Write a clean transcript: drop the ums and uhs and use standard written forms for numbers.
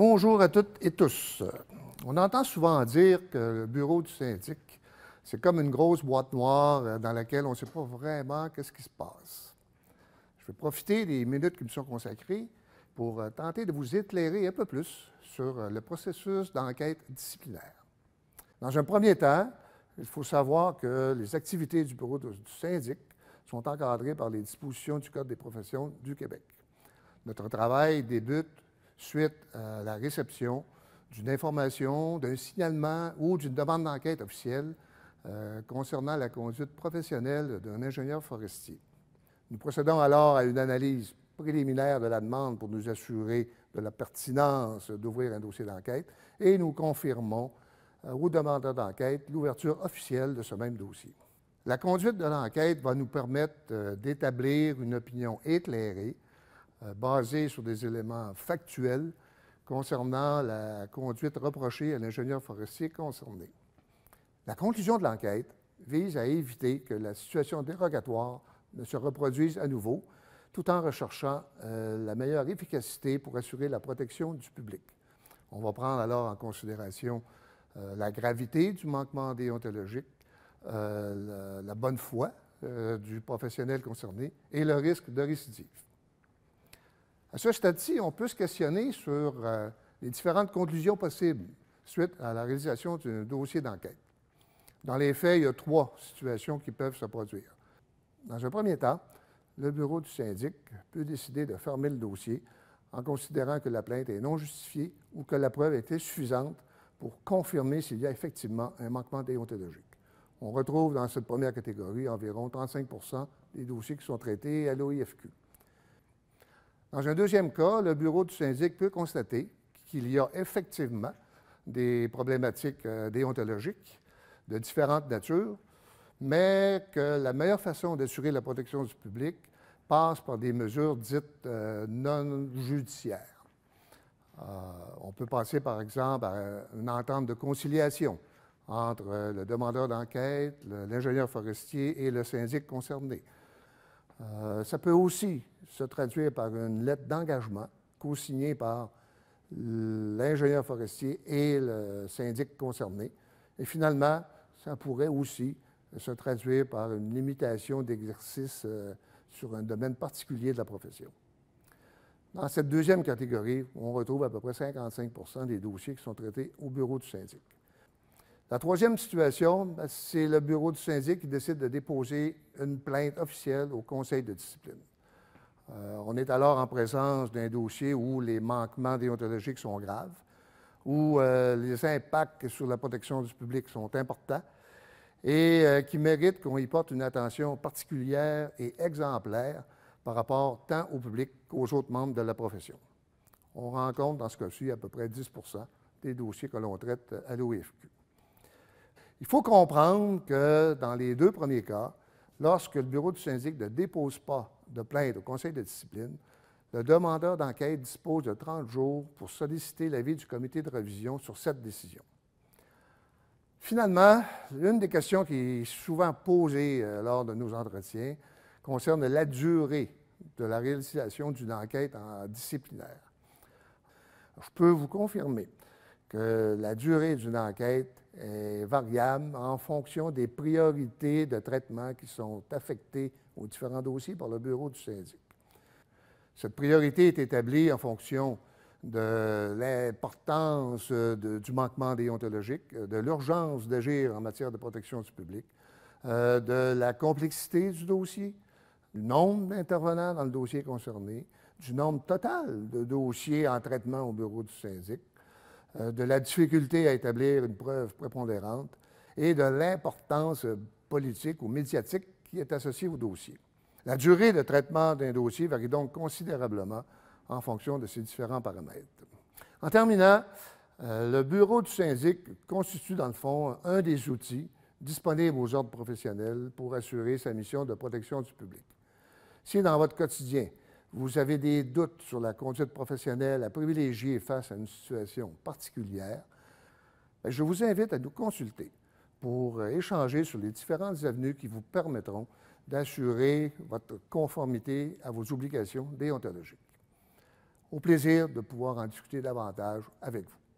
Bonjour à toutes et tous. On entend souvent dire que le bureau du syndic, c'est comme une grosse boîte noire dans laquelle on ne sait pas vraiment qu'est-ce qui se passe. Je vais profiter des minutes qui me sont consacrées pour tenter de vous éclairer un peu plus sur le processus d'enquête disciplinaire. Dans un premier temps, il faut savoir que les activités du bureau du syndic sont encadrées par les dispositions du Code des professions du Québec. Notre travail débute suite à la réception d'une information, d'un signalement ou d'une demande d'enquête officielle concernant la conduite professionnelle d'un ingénieur forestier. Nous procédons alors à une analyse préliminaire de la demande pour nous assurer de la pertinence d'ouvrir un dossier d'enquête et nous confirmons aux demandeurs d'enquête l'ouverture officielle de ce même dossier. La conduite de l'enquête va nous permettre d'établir une opinion éclairée basée sur des éléments factuels concernant la conduite reprochée à l'ingénieur forestier concerné. La conclusion de l'enquête vise à éviter que la situation dérogatoire ne se reproduise à nouveau, tout en recherchant la meilleure efficacité pour assurer la protection du public. On va prendre alors en considération la gravité du manquement déontologique, la bonne foi du professionnel concerné et le risque de récidive. À ce stade-ci, on peut se questionner sur les différentes conclusions possibles suite à la réalisation d'un dossier d'enquête. Dans les faits, il y a 3 situations qui peuvent se produire. Dans un premier temps, le bureau du syndic peut décider de fermer le dossier en considérant que la plainte est non justifiée ou que la preuve est insuffisante pour confirmer s'il y a effectivement un manquement déontologique. On retrouve dans cette première catégorie environ 35 % des dossiers qui sont traités à l'OIFQ. Dans un deuxième cas, le bureau du syndic peut constater qu'il y a effectivement des problématiques déontologiques de différentes natures, mais que la meilleure façon d'assurer la protection du public passe par des mesures dites non judiciaires. On peut penser par exemple à une entente de conciliation entre le demandeur d'enquête, l'ingénieur forestier et le syndic concerné. Ça peut aussi se traduire par une lettre d'engagement co-signée par l'ingénieur forestier et le syndic concerné. Et finalement, ça pourrait aussi se traduire par une limitation d'exercice sur un domaine particulier de la profession. Dans cette deuxième catégorie, on retrouve à peu près 55 % des dossiers qui sont traités au bureau du syndic. La troisième situation, c'est le bureau du syndic qui décide de déposer une plainte officielle au conseil de discipline. On est alors en présence d'un dossier où les manquements déontologiques sont graves, où les impacts sur la protection du public sont importants et qui méritent qu'on y porte une attention particulière et exemplaire par rapport tant au public qu'aux autres membres de la profession. On rencontre dans ce cas-ci à peu près 10 % des dossiers que l'on traite à l'OIFQ. Il faut comprendre que dans les 2 premiers cas, lorsque le bureau du syndic ne dépose pas de plainte au conseil de discipline, le demandeur d'enquête dispose de 30 jours pour solliciter l'avis du comité de révision sur cette décision. Finalement, l'une des questions qui est souvent posée lors de nos entretiens concerne la durée de la réalisation d'une enquête en disciplinaire. Je peux vous confirmer que la durée d'une enquête est variable en fonction des priorités de traitement qui sont affectées aux différents dossiers par le bureau du syndic. Cette priorité est établie en fonction de l'importance du manquement déontologique, de l'urgence d'agir en matière de protection du public, de la complexité du dossier, du nombre d'intervenants dans le dossier concerné, du nombre total de dossiers en traitement au bureau du syndic, de la difficulté à établir une preuve prépondérante et de l'importance politique ou médiatique qui est associée au dossier. La durée de traitement d'un dossier varie donc considérablement en fonction de ces différents paramètres. En terminant, le bureau du syndic constitue dans le fond un des outils disponibles aux ordres professionnels pour assurer sa mission de protection du public. Si dans votre quotidien, vous avez des doutes sur la conduite professionnelle à privilégier face à une situation particulière, je vous invite à nous consulter pour échanger sur les différentes avenues qui vous permettront d'assurer votre conformité à vos obligations déontologiques. Au plaisir de pouvoir en discuter davantage avec vous.